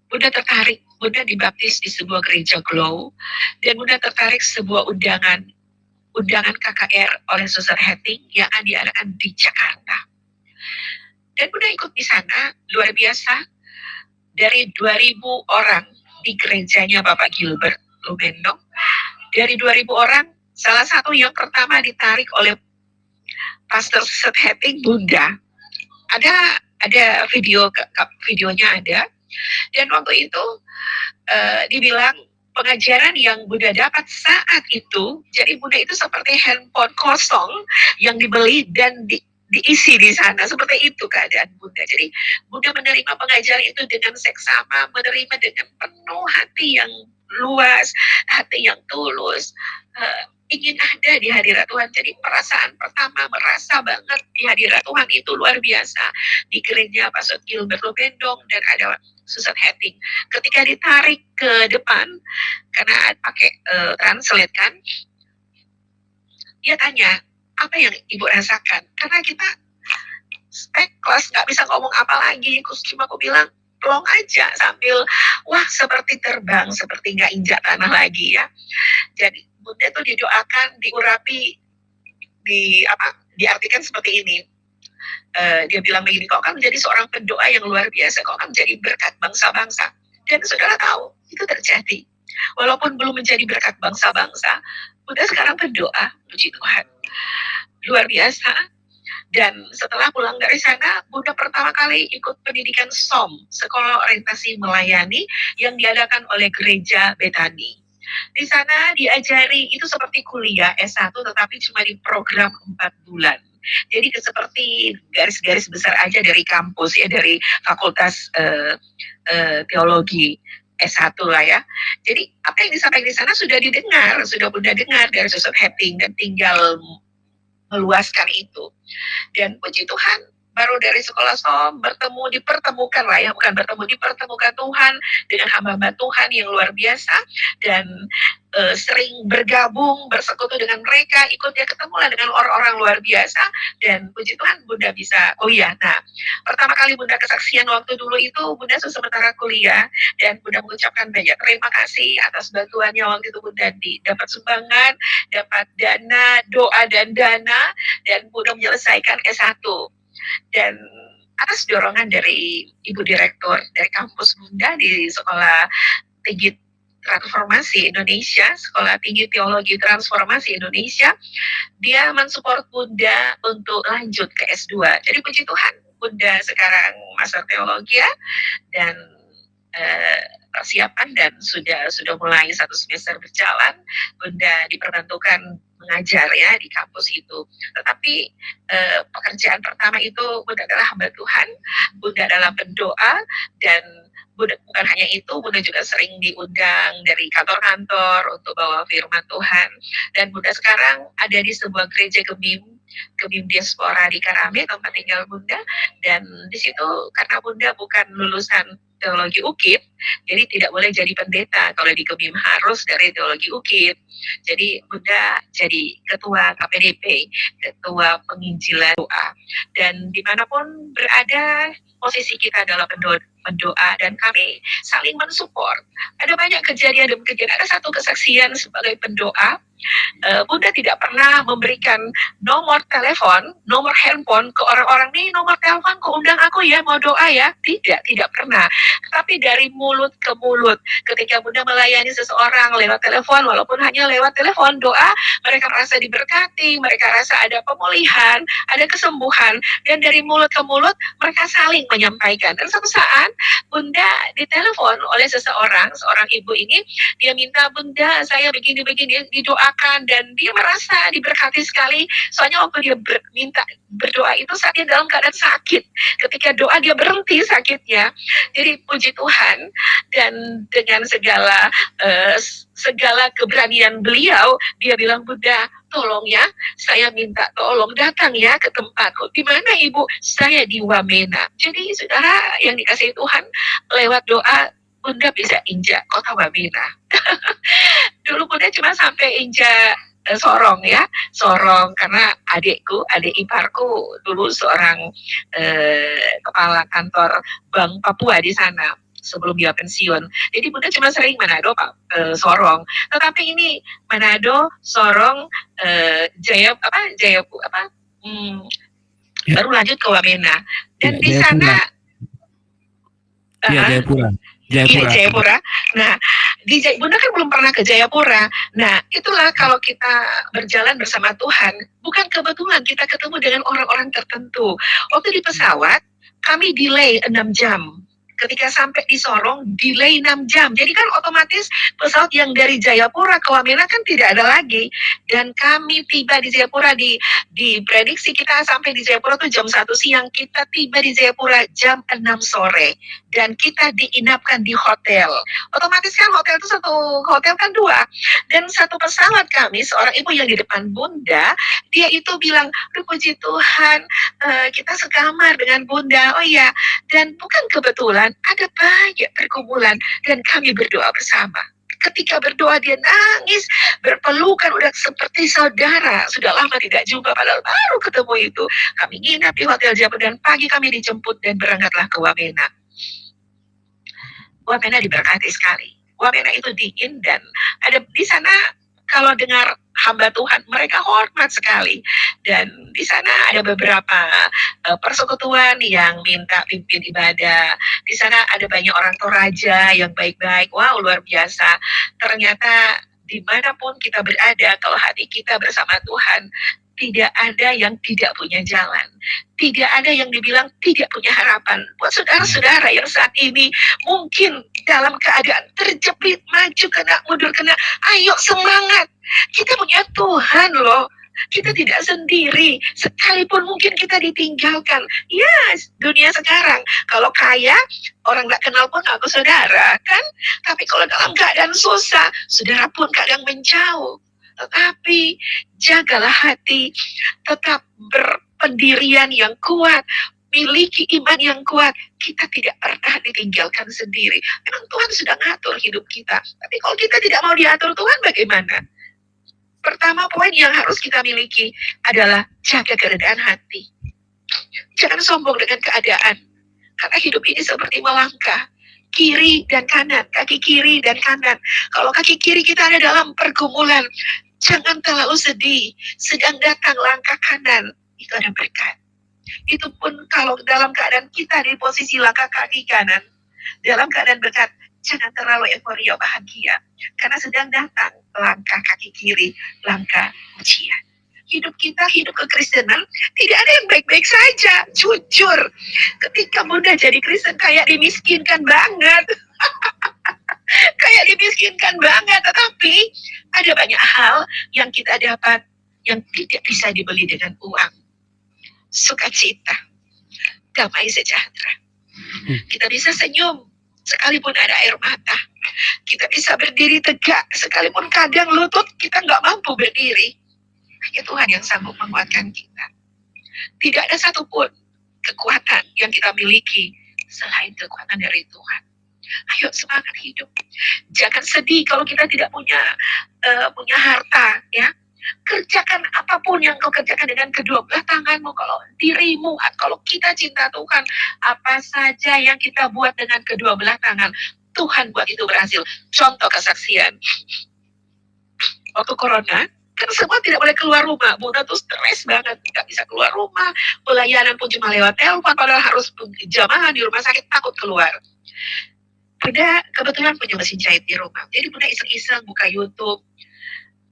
Bunda tertarik. Bunda dibaptis di sebuah gereja Glow, dan Bunda tertarik sebuah undangan KKR oleh Suster Hetting yang diadakan di Jakarta. Dan Bunda ikut di sana, luar biasa. Dari 2.000 orang di gerejanya Bapak Gilbert Lumendong, dari 2.000 orang, salah satu yang pertama ditarik oleh Pastor Suster Hetting, Bunda. Ada videonya ada. Dan waktu itu dibilang, pengajaran yang Bunda dapat saat itu, jadi Bunda itu seperti handphone kosong yang dibeli dan diisi di sana, seperti itu keadaan Bunda. Jadi Bunda menerima pengajaran itu dengan seksama, menerima dengan penuh hati yang luas, hati yang tulus, ingin ada di hadirat Tuhan. Jadi perasaan pertama merasa banget di hadirat Tuhan itu luar biasa. Di gereja Pastor Gilbert Lumendong dan ada Susan Hetting. Ketika ditarik ke depan, karena pakai translate kan, dia tanya, apa yang ibu rasakan? Karena kita kelas nggak bisa ngomong apa lagi, cuma aku bilang, plong aja sambil, wah seperti terbang, seperti nggak injak tanah lagi ya. Jadi Bunda tuh didoakan, diurapi, diartikan seperti ini. Dia bilang begini, kok kan menjadi seorang pendoa yang luar biasa, kok kan menjadi berkat bangsa-bangsa. Dan saudara tahu, itu terjadi. Walaupun belum menjadi berkat bangsa-bangsa, Bunda sekarang berdoa, puji Tuhan. Luar biasa. Dan setelah pulang dari sana, Bunda pertama kali ikut pendidikan SOM, Sekolah Orientasi Melayani, yang diadakan oleh Gereja Betani. Di sana diajari itu seperti kuliah S1, tetapi cuma di program 4 bulan. Jadi seperti garis-garis besar aja dari kampus ya, dari Fakultas Teologi S1 lah ya. Jadi apa yang disampaikan di sana sudah didengar, sudah Bunda dengar dari Suster Hepting, dan tinggal meluaskan itu. Dan puji Tuhan, baru dari sekolah SOM dipertemukan lah ya, bukan bertemu, dipertemukan Tuhan dengan hamba-hamba Tuhan yang luar biasa, dan sering bergabung, bersekutu dengan mereka, ikut dia ketemulah dengan orang-orang luar biasa, dan puji Tuhan Bunda bisa, pertama kali Bunda kesaksian waktu dulu itu, Bunda sementara kuliah, dan Bunda mengucapkan banyak terima kasih atas bantuannya waktu itu. Bunda dapat sumbangan, dapat dana, doa dan dana, dan Bunda menyelesaikan S1. Dan atas dorongan dari Ibu Direktur dari kampus Bunda di Sekolah Tinggi Transformasi Indonesia, Sekolah Tinggi Teologi Transformasi Indonesia, dia mensupport Bunda untuk lanjut ke S2. Jadi puji Tuhan, Bunda sekarang Master Teologi ya, dan persiapan, dan sudah mulai 1 semester berjalan. Bunda diperbantukan mengajar ya di kampus itu. Tetapi pekerjaan pertama itu Bunda adalah hamba Tuhan, Bunda adalah pendoa, dan Bunda bukan hanya itu, Bunda juga sering diundang dari kantor-kantor untuk bawa firman Tuhan. Dan Bunda sekarang ada di sebuah gereja Gemim Diaspora di Karame, tempat tinggal Bunda. Dan di situ karena Bunda bukan lulusan teologi UKIP, jadi tidak boleh jadi pendeta. Kalau di Gemim harus dari teologi UKIP. Jadi Bunda jadi ketua KPDP, ketua penginjilan doa. Dan dimanapun berada, posisi kita adalah pendoa, dan kami saling mensupport. Ada banyak kejadian demi kejadian. Ada satu kesaksian sebagai pendoa, Bunda tidak pernah memberikan nomor telepon, nomor handphone ke orang-orang, nih nomor telepon ke undang aku ya, mau doa ya. Tidak pernah. Tapi dari mulut ke mulut, ketika Bunda melayani seseorang lewat telepon, walaupun hanya lewat telepon, doa, mereka merasa diberkati, mereka rasa ada pemulihan, ada kesembuhan, dan dari mulut ke mulut mereka saling menyampaikan. Dan suatu saat Bunda ditelepon oleh seorang ibu ini, dia minta, Bunda saya begini-begini, didoakan, dan dia merasa diberkati sekali. Soalnya waktu dia minta berdoa itu saat dia dalam keadaan sakit, ketika doa dia berhenti sakitnya. Jadi puji Tuhan, dan dengan segala keberanian beliau, dia bilang, Bunda tolong ya, saya minta tolong datang ya ke tempatku. Di mana Ibu? Saya di Wamena. Jadi saudara yang dikasihi Tuhan, lewat doa Bunda bisa injak kota Wamena. Dulu Bunda cuma sampai injak Sorong ya, Sorong, karena adik iparku dulu seorang kepala kantor Bank Papua di sana sebelum dia pensiun. Jadi Bunda cuma sering Manado, Sorong. Tetapi ini Manado, Sorong, baru lanjut ke Wamena. Dan di sana Jayapura. Jayapura. Nah, Bunda kan belum pernah ke Jayapura. Nah, itulah kalau kita berjalan bersama Tuhan, bukan kebetulan kita ketemu dengan orang-orang tertentu. Waktu di pesawat, kami delay 6 jam. Ketika sampai di Sorong, delay 6 jam. Jadi kan otomatis pesawat yang dari Jayapura ke Wamena kan tidak ada lagi. Dan kami tiba di Jayapura, diprediksi kita sampai di Jayapura tuh jam 1 siang. Kita tiba di Jayapura jam 6 sore. Dan kita diinapkan di hotel. Otomatis kan hotel itu satu hotel kan 2. Dan satu pesawat kami, seorang ibu yang di depan Bunda, dia itu bilang, puji Tuhan, kita sekamar dengan Bunda. Oh iya, dan bukan kebetulan, ada banyak perkumpulan, dan kami berdoa bersama. Ketika berdoa dia nangis, berpelukan, udah seperti saudara. Sudah lama tidak jumpa, padahal baru ketemu itu. Kami nginap di hotel Jawa, dan pagi kami dijemput dan berangkatlah ke Wamena. Wamena diberkati sekali. Wamena itu dingin, dan ada di sana kalau dengar hamba Tuhan, mereka hormat sekali. Dan di sana ada beberapa persekutuan yang minta pimpin ibadah. Di sana ada banyak orang Toraja yang baik-baik. Wow, luar biasa. Ternyata dimanapun kita berada, kalau hati kita bersama Tuhan, tidak ada yang tidak punya jalan. Tidak ada yang dibilang tidak punya harapan. Buat saudara-saudara yang saat ini mungkin dalam keadaan terjepit, maju kena, mundur kena, ayo semangat. Kita punya Tuhan loh. Kita tidak sendiri, sekalipun mungkin kita ditinggalkan. Ya, dunia sekarang, kalau kaya, orang gak kenal pun aku saudara, kan? Tapi kalau dalam keadaan susah, saudara pun kadang menjauh. Tetapi jagalah hati, tetap berpendirian yang kuat, miliki iman yang kuat. Kita tidak pernah ditinggalkan sendiri. Memang Tuhan sudah ngatur hidup kita. Tapi kalau kita tidak mau diatur Tuhan, bagaimana? Pertama, poin yang harus kita miliki adalah jaga kerendahan hati. Jangan sombong dengan keadaan. Karena hidup ini seperti melangkah. Kiri dan kanan, kaki kiri dan kanan. Kalau kaki kiri kita ada dalam pergumulan, jangan terlalu sedih. Sedang datang langkah kanan, itu ada berkat. Itu pun kalau dalam keadaan kita di posisi langkah kaki kanan, dalam keadaan berkat, jangan terlalu euforia bahagia. Karena sedang datang langkah kaki kiri, langkah ujian. Hidup kita, hidup kekristenan, tidak ada yang baik-baik saja. Jujur, ketika mudah jadi Kristen kayak dimiskinkan banget. Kayak dimiskinkan banget. Tetapi ada banyak hal yang kita dapat yang tidak bisa dibeli dengan uang. Sukacita, damai sejahtera. Kita bisa senyum sekalipun ada air mata. Kita bisa berdiri tegak sekalipun kadang lutut kita nggak mampu berdiri. Hanya Tuhan yang sanggup menguatkan kita. Tidak ada satupun kekuatan yang kita miliki selain kekuatan dari Tuhan. Ayo semangat hidup. Jangan sedih kalau kita tidak punya harta, ya. Kerjakan apapun yang kau kerjakan dengan kedua belah tanganmu. Kalau dirimu, kalau kita cinta Tuhan, apa saja yang kita buat dengan kedua belah tangan, Tuhan buat itu berhasil. Contoh kesaksian. Waktu corona, kan semua tidak boleh keluar rumah. Bunda tuh stres banget, nggak bisa keluar rumah. Pelayanan pun cuma lewat telepon, padahal harus jamaah di rumah sakit, takut keluar. Bunda kebetulan punya mesin jahit di rumah. Jadi Bunda iseng-iseng buka YouTube.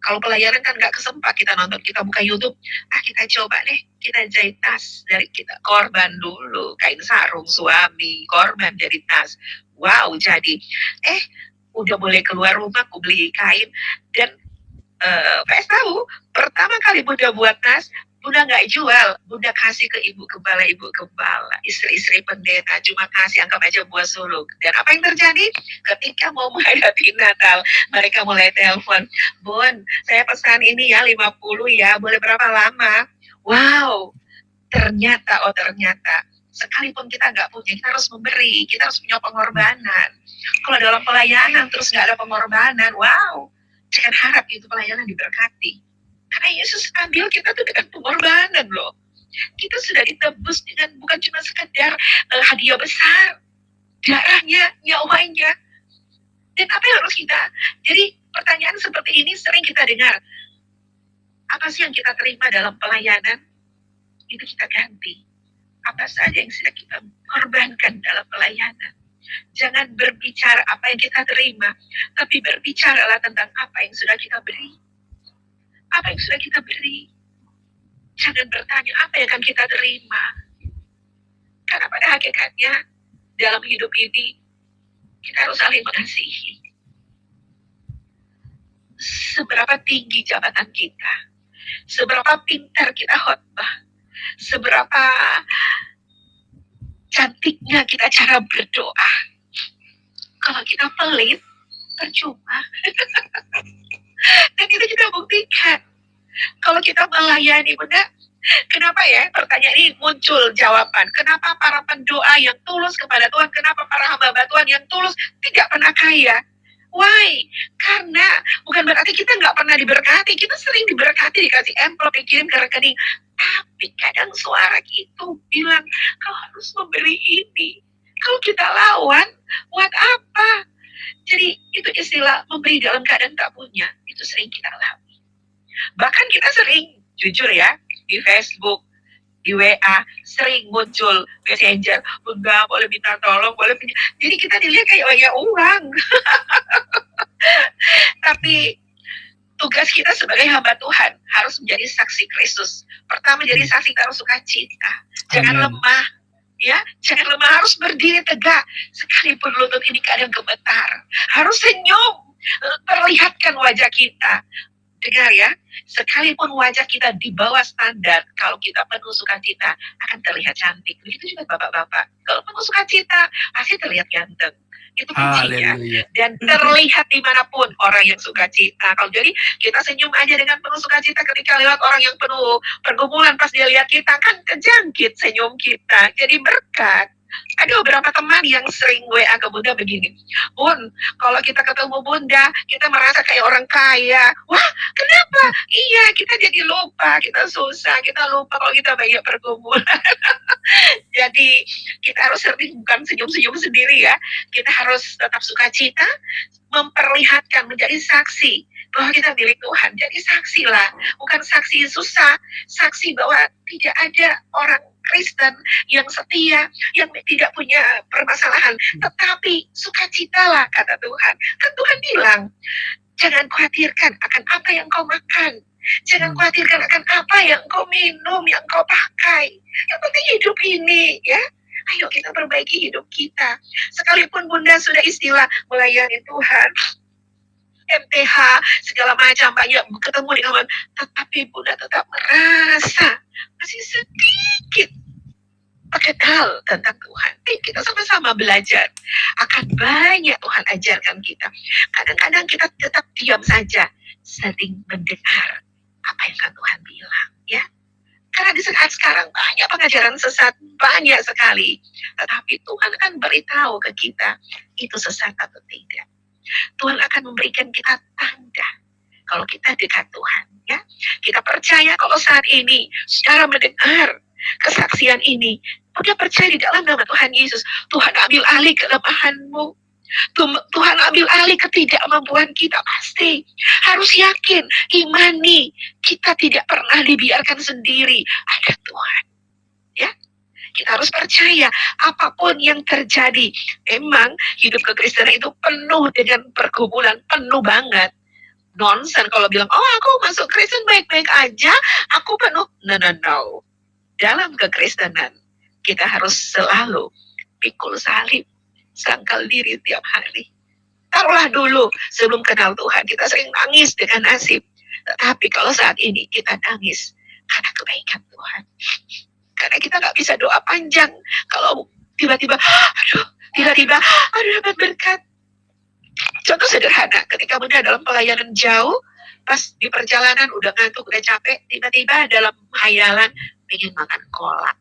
Kalau pelayanan kan nggak kesempat kita nonton, kita buka YouTube. Kita coba deh, kita jahit tas dari kita. Korban dulu, kain sarung suami, korban dari tas. Wow, jadi. Udah boleh keluar rumah, aku beli kain. Dan Pak tahu, pertama kali Bunda buat tas, Bunda nggak jual, Bunda kasih ke ibu gembala, istri-istri pendeta, cuma kasih, anggap aja buat suluk. Dan apa yang terjadi? Ketika mau menghadapi Natal, mereka mulai telepon, Bun, saya pesan ini ya 50 ya, boleh berapa lama? Wow, ternyata, sekalipun kita nggak punya, kita harus memberi, kita harus punya pengorbanan. Kalau dalam pelayanan terus nggak ada pengorbanan, wow, jangan harap itu pelayanan diberkati. Karena Yesus ambil kita tuh dengan pengorbanan loh. Kita sudah ditebus dengan bukan cuma sekedar hadiah besar, darahnya, nyawanya. Dan apa yang harus kita? Jadi pertanyaan seperti ini sering kita dengar. Apa sih yang kita terima dalam pelayanan? Itu kita ganti. Apa saja yang sudah kita korbankan dalam pelayanan. Jangan berbicara apa yang kita terima, tapi berbicaralah tentang apa yang sudah kita beri. Apa yang sudah kita beri. Jangan bertanya apa yang akan kita terima. Karena pada hakikatnya, dalam hidup ini, kita harus saling mengasihi. Seberapa tinggi jabatan kita, seberapa pintar kita khotbah, seberapa cantiknya kita cara berdoa. Kalau kita pelit, percuma. Dan itu kita buktikan. Kalau kita melayani, Bunda, kenapa ya pertanyaan ini muncul jawaban? Kenapa para pendoa yang tulus kepada Tuhan, kenapa para hamba Tuhan yang tulus tidak pernah kaya? Why? Karena bukan berarti kita nggak pernah diberkati. Kita sering diberkati, dikasih amplop, dikirim ke rekening. Tapi kadang suara itu bilang, kau harus memberi ini. Kalau kita lawan, buat apa? Jadi itu istilah memberi dalam keadaan tak punya. Itu sering kita alami. Bahkan kita sering, jujur ya, di Facebook, di WA, sering muncul messenger, Bunda boleh minta tolong, boleh pinjam. Jadi kita dilihat kayak banyak uang. Tapi tugas kita sebagai hamba Tuhan harus menjadi saksi Kristus. Pertama, jadi saksi taruh sukacita. Jangan lemah, ya, jangan lemah, harus berdiri tegak. Sekalipun lutut ini kadang gemetar, harus senyum, perlihatkan wajah kita. Dengar ya, sekalipun wajah kita di bawah standar, kalau kita penuh sukacita akan terlihat cantik. Begitu juga bapak-bapak, kalau penuh sukacita pasti terlihat ganteng. Itu kuncinya. Dan terlihat dimanapun orang yang sukacita. Kalau jadi kita senyum aja dengan penuh sukacita, ketika lewat orang yang penuh pergumulan, pas dia lihat kita kan kejangkit senyum kita, jadi berkat. Ada beberapa teman yang sering WA ke Bunda begini, Bun, kalau kita ketemu Bunda, kita merasa kayak orang kaya. Wah, kenapa? Iya, kita jadi lupa, kita susah, kita lupa kalau kita banyak pergumulan. Jadi kita harus sering bukan senyum-senyum sendiri ya, kita harus tetap sukacita, memperlihatkan, menjadi saksi bahwa kita milik Tuhan. Jadi saksi lah, bukan saksi susah, saksi bahwa tidak ada orang Kristen yang setia, yang tidak punya permasalahan, tetapi sukacitalah, kata Tuhan. Kan Tuhan bilang, jangan khawatirkan akan apa yang kau makan, jangan khawatirkan akan apa yang kau minum, yang kau pakai. Yang penting hidup ini, ya. Ayo kita perbaiki hidup kita. Sekalipun Bunda sudah istilah melayani Tuhan, MTH, segala macam, banyak ketemu dengan, tetapi Bunda tetap merasa masih sedikit mengenal tentang Tuhan. Kita sama-sama belajar. Akan banyak Tuhan ajarkan kita. Kadang-kadang kita tetap diam saja, sering mendengar apa yang Tuhan bilang, ya. Karena di saat sekarang banyak pengajaran sesat, banyak sekali. Tetapi Tuhan akan beritahu ke kita, itu sesat atau tidak. Tuhan akan memberikan kita tanda kalau kita dekat Tuhan, ya. Kita percaya kalau saat ini, secara mendengar kesaksian ini, udah percaya di dalam nama Tuhan Yesus, Tuhan ambil alih kelemahanmu, Tuhan ambil alih ketidakmampuan kita. Pasti harus yakin, imani, kita tidak pernah dibiarkan sendiri, ada Tuhan, ya. Kita harus percaya apapun yang terjadi. Memang hidup kekristenan itu penuh dengan pergumulan, penuh banget. Nonsen kalau bilang, oh aku masuk Kristen baik-baik aja, aku penuh. No. Dalam kekristenan kita harus selalu pikul salib, sangkal diri tiap hari. Taruhlah dulu sebelum kenal Tuhan kita sering nangis dengan nasib, tetapi kalau saat ini kita nangis karena kebaikan Tuhan. Karena kita nggak bisa doa panjang kalau tiba-tiba dapat berkat. Contoh sederhana, ketika Bunda dalam pelayanan jauh, pas di perjalanan udah ngantuk, udah capek, tiba-tiba dalam hayalan pengen makan kolak,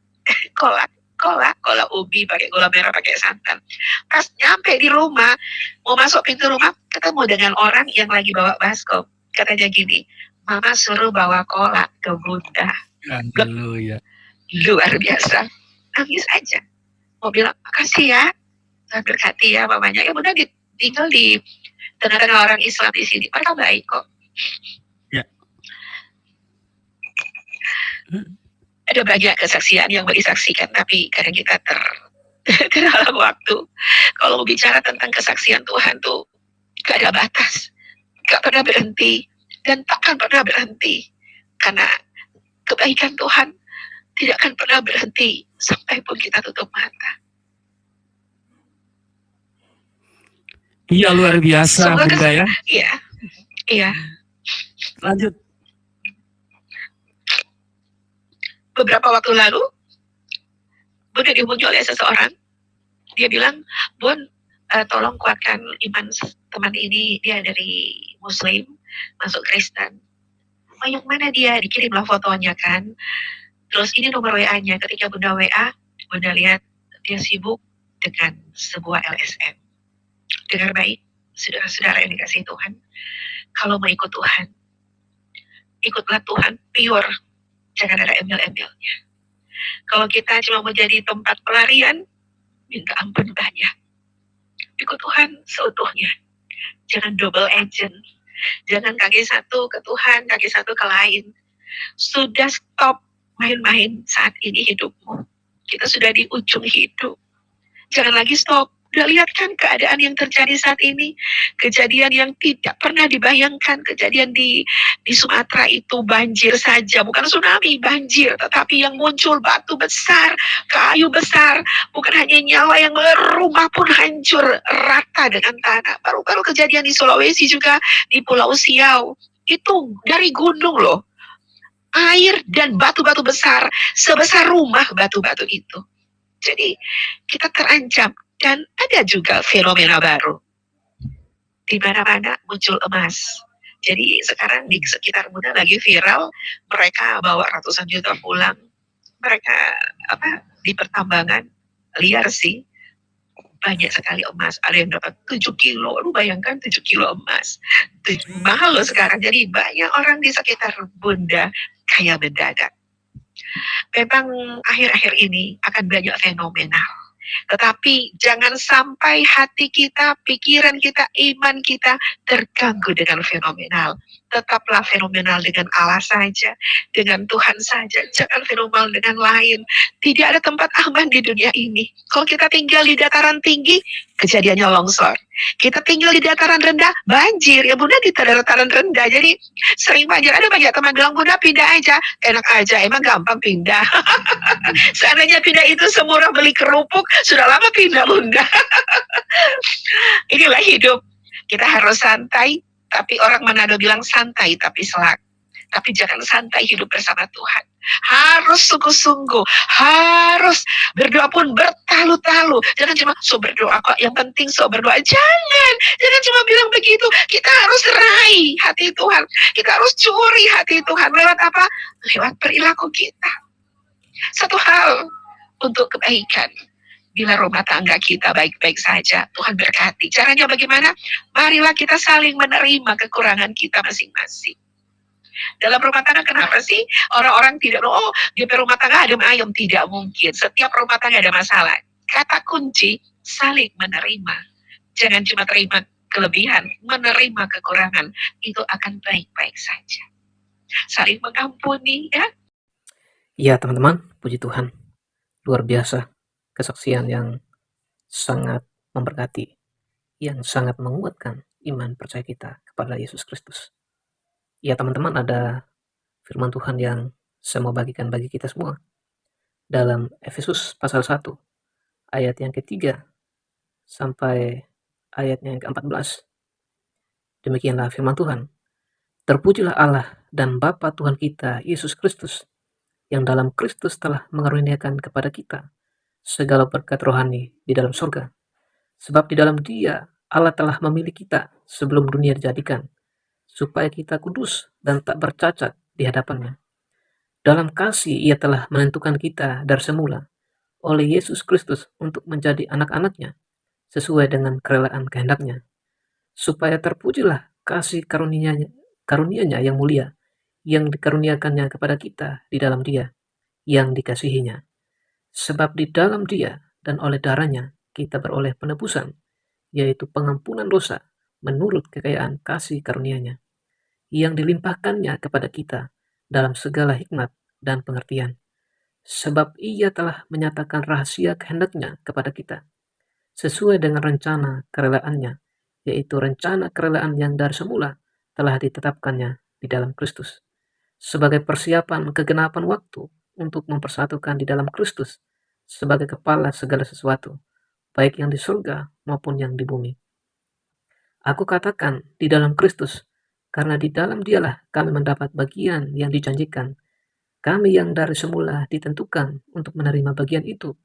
kolak ubi pakai gula merah pakai santan. Pas nyampe di rumah, mau masuk pintu rumah, ketemu dengan orang yang lagi bawa baskom. Katanya gini, Mama suruh bawa kolak ke Bunda. Haleluya. Luar biasa, nangis aja. Mau bilang makasih ya, Tuhan berkati ya mamanya. Ya Bunda tinggal di tengah-tengah orang Islam di sini, mereka baik kok. Ya. Ada banyak kesaksian yang disaksikan, tapi kadang kita terhalang waktu. Kalau mau bicara tentang kesaksian Tuhan tuh gak ada batas, gak pernah berhenti, dan takkan pernah berhenti. Karena kebaikan Tuhan tidak akan pernah berhenti sampai pun kita tutup mata. Iya, luar biasa Bunda ya. Iya. Lanjut. Beberapa waktu lalu, Bunda dihubungi oleh seseorang. Dia bilang, Bun, tolong kuatkan iman teman ini, dia dari Muslim, masuk Kristen. Oh, yang mana dia? Dikirimlah fotonya kan. Terus ini nomor WA-nya. Ketika Bunda WA, Bunda lihat dia sibuk dengan sebuah LSM. Dengar baik, saudara-saudara yang dikasihi Tuhan. Kalau mau ikut Tuhan, ikutlah Tuhan pure. Jangan ada embel-embelnya. Kalau kita cuma mau jadi tempat pelarian, minta ampun banyak. Ikut Tuhan seutuhnya. Jangan double agent. Jangan kaki satu ke Tuhan, kaki satu ke lain. Sudah stop main-main saat ini hidupmu. Kita sudah di ujung hidup. Jangan lagi stop. Udah lihat kan keadaan yang terjadi saat ini, kejadian yang tidak pernah dibayangkan, kejadian di Sumatera itu banjir saja, bukan tsunami, banjir, tetapi yang muncul batu besar, kayu besar, bukan hanya nyawa yang rumah pun hancur rata dengan tanah. Baru-baru kejadian di Sulawesi juga, di Pulau Siau, itu dari gunung loh, air dan batu-batu besar, sebesar rumah batu-batu itu. Jadi kita terancam. Dan ada juga fenomena baru. Di mana-mana muncul emas. Jadi sekarang di sekitar Bunda lagi viral, mereka bawa ratusan juta pulang. Mereka di pertambangan liar sih. Banyak sekali emas. Ada yang dapat 7 kilo. Lu bayangkan 7 kilo emas. Mahal loh sekarang. Jadi banyak orang di sekitar Bunda kaya mendadak. Memang akhir-akhir ini akan banyak fenomenal. Tetapi jangan sampai hati kita, pikiran kita, iman kita terganggu dengan fenomenal. Tetaplah fenomenal dengan Allah saja, dengan Tuhan saja. Jangan fenomenal dengan lain. Tidak ada tempat aman di dunia ini. Kalau kita tinggal di dataran tinggi, kejadiannya longsor. Kita tinggal di dataran rendah, banjir. Ya Bunda di dataran rendah, jadi sering banjir. Ada banyak teman bilang, Bunda pindah aja. Enak aja, emang gampang pindah. Seandainya pindah itu semurah beli kerupuk, sudah lama pindah Bunda. Inilah hidup. Kita harus santai, tapi orang Manado bilang santai tapi selak. Tapi jangan santai hidup bersama Tuhan. Harus sungguh-sungguh, harus berdoa pun bertalu-talu. Jangan cuma so berdoa kok, yang penting so berdoa. Jangan cuma bilang begitu. Kita harus raih hati Tuhan. Kita harus curi hati Tuhan. Lewat apa? Lewat perilaku kita. Satu hal untuk kebaikan. Bila rumah tangga kita baik-baik saja, Tuhan berkati. Caranya bagaimana? Marilah kita saling menerima kekurangan kita masing-masing. Dalam rumah tangga kenapa sih orang-orang tidak, di rumah tangga adem ayem? Tidak mungkin. Setiap rumah tangga ada masalah. Kata kunci, saling menerima. Jangan cuma terima kelebihan, menerima kekurangan. Itu akan baik-baik saja. Saling mengampuni, ya. Ya teman-teman, puji Tuhan. Luar biasa. Kesaksian yang sangat memberkati, yang sangat menguatkan iman percaya kita kepada Yesus Kristus. Ya teman-teman, ada firman Tuhan yang saya mau bagikan bagi kita semua. Dalam Efesus pasal 1, ayat yang ketiga sampai ayat yang ke-14. Demikianlah firman Tuhan. Terpujilah Allah dan Bapa Tuhan kita, Yesus Kristus, yang dalam Kristus telah mengaruniakan kepada kita segala berkat rohani di dalam surga. Sebab di dalam Dia Allah telah memilih kita sebelum dunia dijadikan, supaya kita kudus dan tak bercacat di hadapannya. Dalam kasih Ia telah menentukan kita dari semula oleh Yesus Kristus untuk menjadi anak-anaknya sesuai dengan kerelaan kehendaknya, supaya terpujilah kasih karunia-Nya yang mulia, yang dikaruniakannya kepada kita di dalam Dia, yang dikasihinya. Sebab di dalam Dia dan oleh darahnya kita beroleh penebusan, yaitu pengampunan dosa menurut kekayaan kasih karunia-Nya, yang dilimpahkannya kepada kita dalam segala hikmat dan pengertian. Sebab Ia telah menyatakan rahasia kehendak-Nya kepada kita, sesuai dengan rencana kerelaannya, yaitu rencana kerelaan yang dari semula telah ditetapkannya di dalam Kristus, sebagai persiapan kegenapan waktu untuk mempersatukan di dalam Kristus sebagai kepala segala sesuatu, baik yang di surga maupun yang di bumi. Aku katakan di dalam Kristus, karena di dalam Dialah kami mendapat bagian yang dijanjikan. Kami yang dari semula ditentukan untuk menerima bagian itu,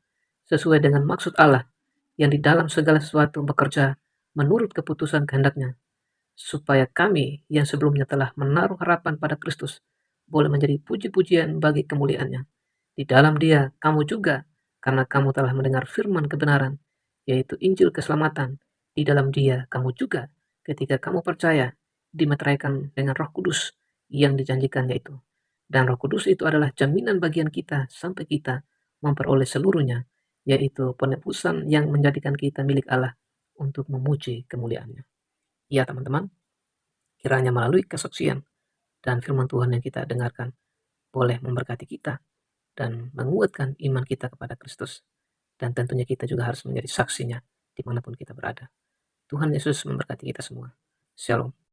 sesuai dengan maksud Allah, yang di dalam segala sesuatu bekerja menurut keputusan kehendak-Nya, supaya kami yang sebelumnya telah menaruh harapan pada Kristus, boleh menjadi puji-pujian bagi kemuliaan-Nya. Di dalam Dia, kamu juga, karena kamu telah mendengar firman kebenaran, yaitu Injil keselamatan. Di dalam Dia, kamu juga, ketika kamu percaya, dimeteraikan dengan Roh Kudus yang dijanjikannya itu. Dan Roh Kudus itu adalah jaminan bagian kita sampai kita memperoleh seluruhnya, yaitu penebusan yang menjadikan kita milik Allah untuk memuji kemuliaan-Nya. Ya teman-teman, kiranya melalui kesaksian dan firman Tuhan yang kita dengarkan boleh memberkati kita dan menguatkan iman kita kepada Kristus. Dan tentunya kita juga harus menjadi saksinya dimanapun kita berada. Tuhan Yesus memberkati kita semua. Shalom.